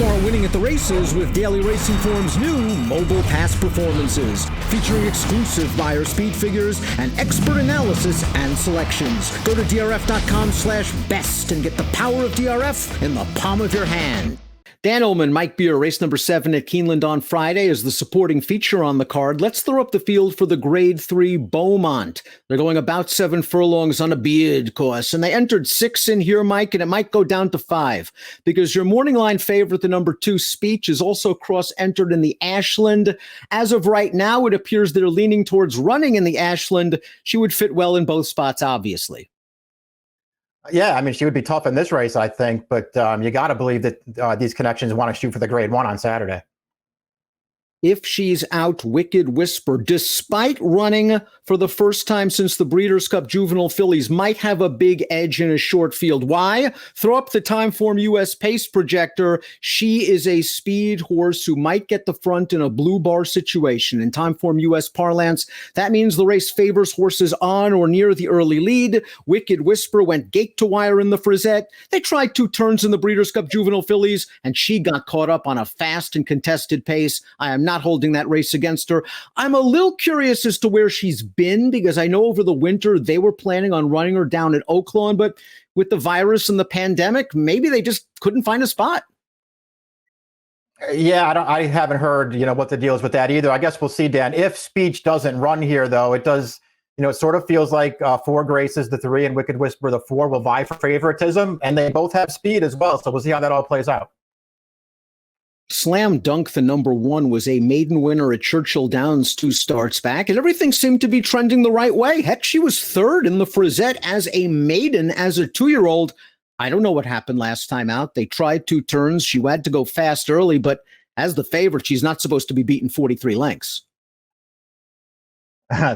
Start winning at the races with Daily Racing Form's new mobile pass performances, featuring exclusive buyer speed figures and expert analysis and selections. Go to drf.com/best and get the power of DRF in the palm of your hand. Dan Illman might be race number 7 at Keeneland on Friday as the supporting feature on the card. Let's throw up the field for the Grade 3 Beaumont. They're going about 7 furlongs on a beard course, and they entered 6 in here, Mike, and it might go down to 5 because your morning line favorite, the number 2 Speech, is also cross-entered in the Ashland. As of right now, it appears they're leaning towards running in the Ashland. She would fit well in both spots, obviously. Yeah, I mean, she would be tough in this race, I think, but you got to believe that these connections want to shoot for the Grade 1 on Saturday. If she's out, Wicked Whisper, despite running for the first time since the Breeders' Cup Juvenile Fillies, might have a big edge in a short field. Why? Throw up the Timeform US pace projector. She is a speed horse who might get the front in a blue bar situation. In Timeform US parlance, that means the race favors horses on or near the early lead. Wicked Whisper went gate to wire in the Frisette. They tried 2 turns in the Breeders' Cup Juvenile Fillies, and she got caught up on a fast and contested pace. I am not holding that race against her. I'm a little curious as to where she's been because I know over the winter they were planning on running her down at Oaklawn, but with the virus and the pandemic, maybe they just couldn't find a spot. Yeah, I haven't heard, what the deal is with that either. I guess we'll see, Dan. If Speech doesn't run here, though, it does, it sort of feels like 4 Graces, the 3, and Wicked Whisper, the 4, will vie for favoritism, and they both have speed as well. So we'll see how that all plays out. Slam Dunk, the number 1, was a maiden winner at Churchill Downs 2 starts back, and everything seemed to be trending the right way. Heck, she was 3rd in the Frisette as a maiden, as a 2-year-old. I don't know what happened last time out. They tried 2 turns. She had to go fast early, but as the favorite, she's not supposed to be beaten 43 lengths.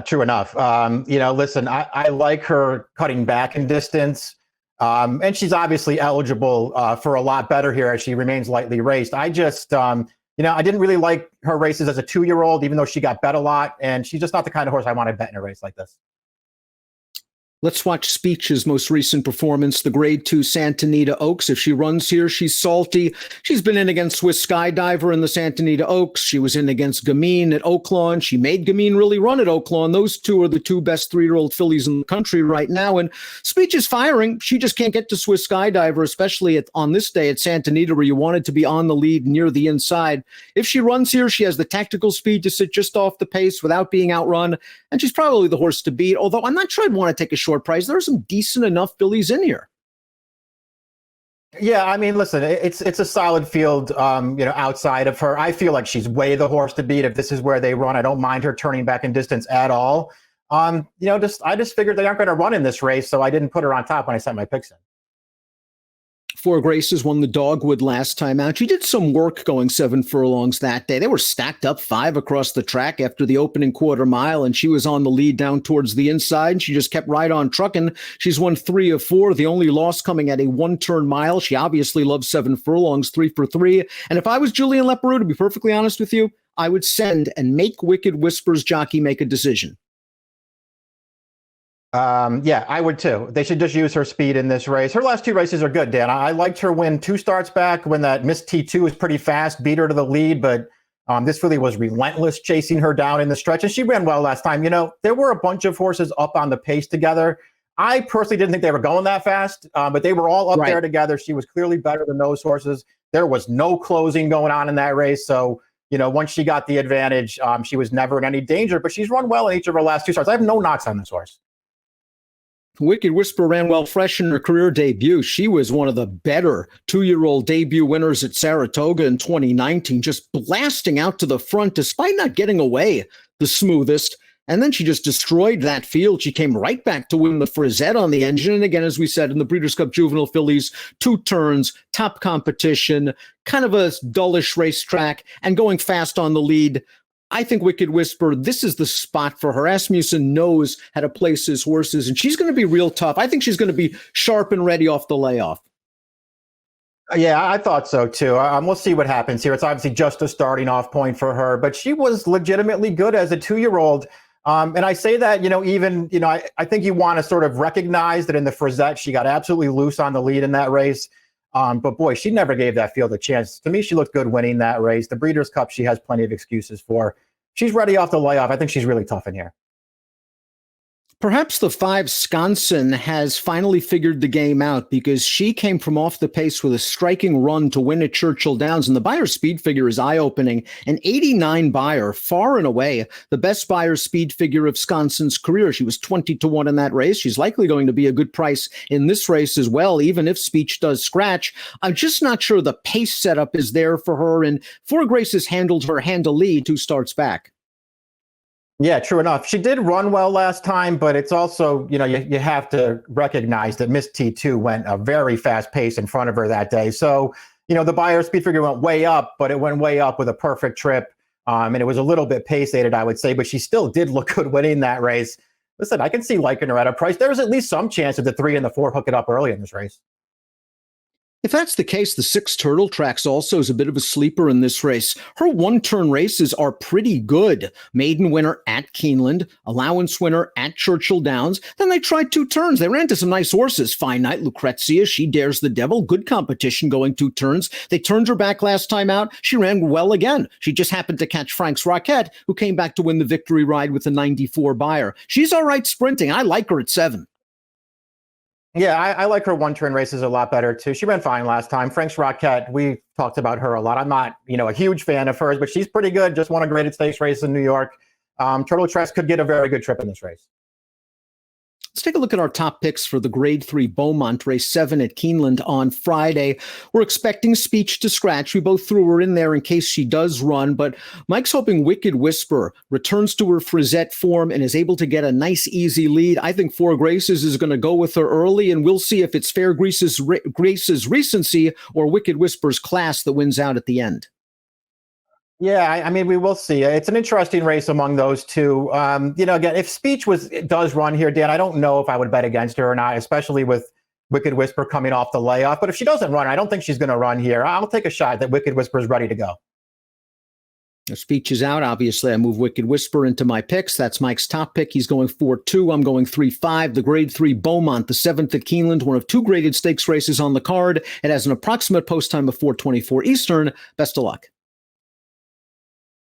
True enough. Listen, I like her cutting back in distance. And she's obviously eligible for a lot better here as she remains lightly raced. I just, I didn't really like her races as a 2-year-old, even though she got bet a lot. And she's just not the kind of horse I want to bet in a race like this. Let's watch Speech's most recent performance, the Grade 2 Santa Anita Oaks. If she runs here, she's salty. She's been in against Swiss Skydiver in the Santa Anita Oaks. She was in against Gamine at Oaklawn. She made Gamine really run at Oaklawn. Those 2 are the 2 best 3-year-old fillies in the country right now. And Speech is firing. She just can't get to Swiss Skydiver, especially on this day at Santa Anita, where you wanted to be on the lead near the inside. If she runs here, she has the tactical speed to sit just off the pace without being outrun. And she's probably the horse to beat, although I'm not sure I'd want to take a short price. There are some decent enough fillies in here. Yeah, I mean, listen, it's a solid field, outside of her. I feel like she's way the horse to beat if this is where they run. I don't mind her turning back in distance at all. I just figured they aren't going to run in this race, so I didn't put her on top when I set my picks in. 4 Graces won the Dogwood last time out. She did some work going 7 furlongs that day. They were stacked up 5 across the track after the opening quarter mile, and she was on the lead down towards the inside, and she just kept right on trucking. She's won 3 of 4, the only loss coming at a 1-turn mile. She obviously loves 7 furlongs, 3 for 3. And if I was Julian Leparoux, to be perfectly honest with you, I would send and make Wicked Whisper's jockey make a decision. Yeah, I would too. They should just use her speed in this race. Her last 2 races are good, Dan. I liked her win 2 starts back when that Miss T2 was pretty fast, beat her to the lead, but this filly was relentless chasing her down in the stretch, and she ran well last time. There were a bunch of horses up on the pace together. I personally didn't think they were going that fast, but they were all up there together. She was clearly better than those horses. There was no closing going on in that race, so once she got the advantage, she was never in any danger, but she's run well in each of her last 2 starts. I have no knocks on this horse. Wicked Whisper ran well fresh in her career debut. She was one of the better 2-year-old debut winners at Saratoga in 2019, just blasting out to the front despite not getting away the smoothest. And then she just destroyed that field. She came right back to win the Frisette on the engine. And again, as we said, in the Breeders' Cup Juvenile Fillies, 2 turns, top competition, kind of a dullish racetrack, and going fast on the lead. I think Wicked Whisper, this is the spot for her. Asmussen knows how to place his horses, and she's going to be real tough. I think she's going to be sharp and ready off the layoff. Yeah, I thought so too. We'll see what happens here. It's obviously just a starting off point for her, but she was legitimately good as a 2-year-old. And I say that, I think you want to sort of recognize that in the Frisette, she got absolutely loose on the lead in that race. But boy, she never gave that field a chance. To me, she looked good winning that race. The Breeders' Cup, she has plenty of excuses for. She's ready off the layoff. I think she's really tough in here. Perhaps the 5 Sconson has finally figured the game out because she came from off the pace with a striking run to win at Churchill Downs. And the Beyer speed figure is eye-opening. An 89 Beyer, far and away the best Beyer speed figure of Sconson's career. She was 20-1 in that race. She's likely going to be a good price in this race as well, even if Speech does scratch. I'm just not sure the pace setup is there for her. And Four Graces handled her handily 2 starts back. Yeah, true enough. She did run well last time, but it's also, you have to recognize that Miss T2 went a very fast pace in front of her that day. So, the Beyer speed figure went way up, but it went way up with a perfect trip. And it was a little bit pace-aided, I would say, but she still did look good winning that race. Listen, I can see liking her at a price. There's at least some chance that the 3 and the 4 hook it up early in this race. If that's the case, the 6 Turtle Tracks also is a bit of a sleeper in this race. Her one-turn races are pretty good. Maiden winner at Keeneland, allowance winner at Churchill Downs. Then they tried 2 turns. They ran to some nice horses. Fine Night, Lucrezia, She Dares the Devil. Good competition going 2 turns. They turned her back last time out. She ran well again. She just happened to catch Frank's Rocket, who came back to win the victory ride with the 94 Beyer. She's all right sprinting. I like her at 7. Yeah, I like her one-turn races a lot better, too. She ran fine last time. Frank's Rocket, we talked about her a lot. I'm not, a huge fan of hers, but she's pretty good. Just won a graded stakes race in New York. Turtle Tracks could get a very good trip in this race. Let's take a look at our top picks for the Grade 3 Beaumont race 7 at Keeneland on Friday. We're expecting Speech to scratch. We both threw her in there in case she does run, but Mike's hoping Wicked Whisper returns to her Frisette form and is able to get a nice, easy lead. I think Four Graces is going to go with her early, and we'll see if it's Fair Grace's recency or Wicked Whisper's class that wins out at the end. Yeah, I mean, we will see. It's an interesting race among those two. Again, if Speech does run here, Dan, I don't know if I would bet against her or not, especially with Wicked Whisper coming off the layoff. But if she doesn't run, I don't think she's going to run here. I'll take a shot that Wicked Whisper is ready to go. The Speech is out. Obviously, I move Wicked Whisper into my picks. That's Mike's top pick. He's going 4-2. I'm going 3-5. The Grade 3 Beaumont, the 7th at Keeneland, one of 2 graded stakes races on the card. It has an approximate post time of 4:24 Eastern. Best of luck.